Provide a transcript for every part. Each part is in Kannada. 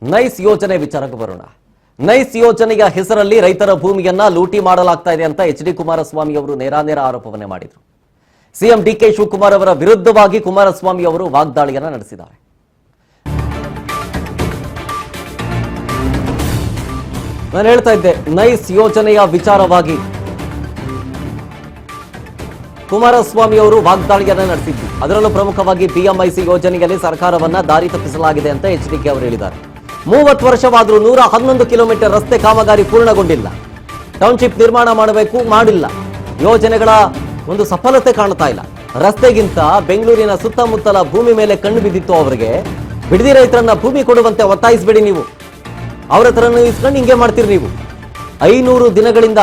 ನೈಸ್ ಯೋಜನೆ ವಿಚಾರಕ್ಕೆ ಬರೋಣ. ನೈಸ್ ಯೋಜನೆಯ ಹೆಸರಲ್ಲಿ ರೈತರ ಭೂಮಿಯನ್ನ ಲೂಟಿ ಮಾಡಲಾಗ್ತಾ ಇದೆ ಅಂತ ಎಚ್ ಡಿ ಕುಮಾರಸ್ವಾಮಿ ಅವರು ನೇರಾನೇರ ಆರೋಪವನ್ನೇ ಮಾಡಿದರು. ಸಿಎಂ ಡಿ ಕೆ ಶಿವಕುಮಾರ್ ಅವರ ವಿರುದ್ಧವಾಗಿ ಕುಮಾರಸ್ವಾಮಿ ಅವರು ವಾಗ್ದಾಳಿಯನ್ನ ನಡೆಸಿದ್ದಾರೆ. ನಾನು ಹೇಳ್ತಾ ಇದ್ದೆ, ನೈಸ್ ಯೋಜನೆಯ ವಿಚಾರವಾಗಿ ಕುಮಾರಸ್ವಾಮಿ ಅವರು ವಾಗ್ದಾಳಿಯನ್ನ ನಡೆಸಿದ್ದು. ಅದರಲ್ಲೂ ಪ್ರಮುಖವಾಗಿ ಬಿಎಂಐಸಿ ಯೋಜನೆಯಲ್ಲಿ ಸರ್ಕಾರವನ್ನ ದಾರಿ ತಪ್ಪಿಸಲಾಗಿದೆ ಅಂತ ಎಚ್ ಡಿ ಕೆ ಅವರು ಹೇಳಿದ್ದಾರೆ. 30 ವರ್ಷವಾದರೂ 111 ಕಿಲೋಮೀಟರ್ ರಸ್ತೆ ಕಾಮಗಾರಿ ಪೂರ್ಣಗೊಂಡಿಲ್ಲ. ಟೌನ್ಶಿಪ್ ನಿರ್ಮಾಣ ಮಾಡಬೇಕು, ಮಾಡಿಲ್ಲ. ಯೋಜನೆಗಳ ಒಂದು ಸಫಲತೆ ಕಾಣ್ತಾ ಇಲ್ಲ. ರಸ್ತೆಗಿಂತ ಬೆಂಗಳೂರಿನ ಸುತ್ತಮುತ್ತಲ ಭೂಮಿ ಮೇಲೆ ಕಣ್ಣು ಬಿದ್ದಿತ್ತು ಅವರಿಗೆ. ಬಿಡದಿ ರೈತರನ್ನ ಭೂಮಿ ಕೊಡುವಂತೆ ಒತ್ತಾಯಿಸಬೇಡಿ, ನೀವು ಅವರ ಹತ್ರನೂ ಇಸ್ಕೊಂಡು ಹಿಂಗೆ ಮಾಡ್ತೀರಿ ನೀವು. 500 ದಿನಗಳಿಂದ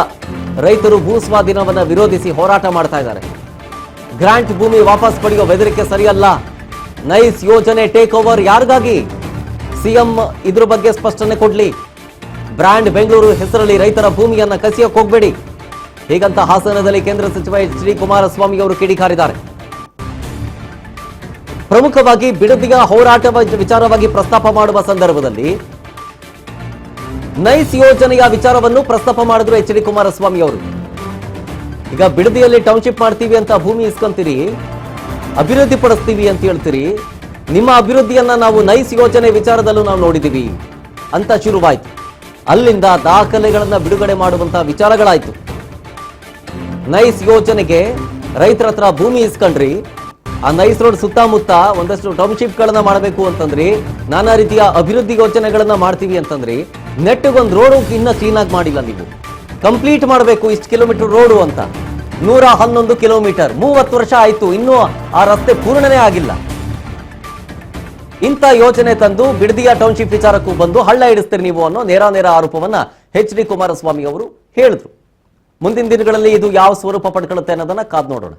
ರೈತರು ಭೂ ಸ್ವಾಧೀನವನ್ನ ವಿರೋಧಿಸಿ ಹೋರಾಟ ಮಾಡ್ತಾ ಇದ್ದಾರೆ. ಗ್ರಾಂಟ್ ಭೂಮಿ ವಾಪಸ್ ಪಡೆಯೋ ಬೆದರಿಕೆ ಸರಿಯಲ್ಲ. ನೈಸ್ ಯೋಜನೆ ಟೇಕ್ ಓವರ್ ಯಾರಿಗಾಗಿ? ಸಿಎಂ ಇದ್ರ ಬಗ್ಗೆ ಸ್ಪಷ್ಟನೆ ಕೊಡ್ಲಿ. ಬ್ರ್ಯಾಂಡ್ ಬೆಂಗಳೂರು ಹೆಸರಲ್ಲಿ ರೈತರ ಭೂಮಿಯನ್ನ ಕಸಿಯಕ್ಕೆ ಹೋಗ್ಬೇಡಿ ಹೀಗಂತ ಹಾಸನದಲ್ಲಿ ಕೇಂದ್ರ ಸಚಿವ ಎಚ್ ಡಿ ಕುಮಾರಸ್ವಾಮಿ ಅವರು ಕಿಡಿಕಾರಿದ್ದಾರೆ. ಪ್ರಮುಖವಾಗಿ ಬಿಡದಿಯ ಹೋರಾಟ ವಿಚಾರವಾಗಿ ಪ್ರಸ್ತಾಪ ಮಾಡುವ ಸಂದರ್ಭದಲ್ಲಿ ನೈಸ್ ಯೋಜನೆಯ ವಿಚಾರವನ್ನು ಪ್ರಸ್ತಾಪ ಮಾಡಿದ್ರು ಎಚ್ ಡಿ ಕುಮಾರಸ್ವಾಮಿ ಅವರು. ಈಗ ಬಿಡದಿಯಲ್ಲಿ ಟೌನ್ಶಿಪ್ ಮಾಡ್ತೀವಿ ಅಂತ ಭೂಮಿ ಇಸ್ಕೊಂತೀರಿ, ಅಭಿವೃದ್ಧಿ ಪಡಿಸ್ತೀವಿ ಅಂತ ಹೇಳ್ತೀರಿ. ನಿಮ್ಮ ಅಭಿವೃದ್ಧಿಯನ್ನ ನಾವು ನೈಸ್ ಯೋಜನೆ ವಿಚಾರದಲ್ಲೂ ನಾವು ನೋಡಿದೀವಿ ಅಂತ ಶುರುವಾಯಿತು. ಅಲ್ಲಿಂದ ದಾಖಲೆಗಳನ್ನ ಬಿಡುಗಡೆ ಮಾಡುವಂತಹ ವಿಚಾರಗಳಾಯ್ತು. ನೈಸ್ ಯೋಜನೆಗೆ ರೈತರ ಹತ್ರ ಭೂಮಿ ಇಸ್ಕೊಂಡ್ರಿ, ಆ ನೈಸ್ ರೋಡ್ ಸುತ್ತಮುತ್ತ ಒಂದಷ್ಟು ಟೌನ್ಶಿಪ್ ಗಳನ್ನ ಮಾಡಬೇಕು ಅಂತಂದ್ರಿ, ನಾನಾ ರೀತಿಯ ಅಭಿವೃದ್ಧಿ ಯೋಜನೆಗಳನ್ನ ಮಾಡ್ತೀವಿ ಅಂತಂದ್ರಿ. ನೆಟ್ಟಿಗೊಂದು ರೋಡು ಇನ್ನ ಕ್ಲೀನ್ ಆಗಿ ಮಾಡಿಲ್ಲ. ನೀವು ಕಂಪ್ಲೀಟ್ ಮಾಡಬೇಕು ಇಷ್ಟು ಕಿಲೋಮೀಟರ್ ರೋಡು ಅಂತ. 111 ಕಿಲೋಮೀಟರ್, 30 ವರ್ಷ ಆಯ್ತು, ಇನ್ನೂ ಆ ರಸ್ತೆ ಪೂರ್ಣನೇ ಆಗಿಲ್ಲ. ಇಂಥ ಯೋಜನೆ ತಂದು ಬಿಡದಿಯ ಟೌನ್ಶಿಪ್ ವಿಚಾರಕ್ಕೂ ಬಂದು ಹಳ್ಳ ಹಿಡಿಸ್ತೀರಿ ನೀವು ಅನ್ನೋ ನೇರಾನೇರ ಆರೋಪವನ್ನ ಎಚ್ ಡಿ ಕುಮಾರಸ್ವಾಮಿ ಅವರು ಹೇಳಿದ್ರು. ಮುಂದಿನ ದಿನಗಳಲ್ಲಿ ಇದು ಯಾವ ಸ್ವರೂಪ ಪಡ್ಕೊಳ್ಳುತ್ತೆ ಅನ್ನೋದನ್ನ ಕಾದ್ ನೋಡೋಣ.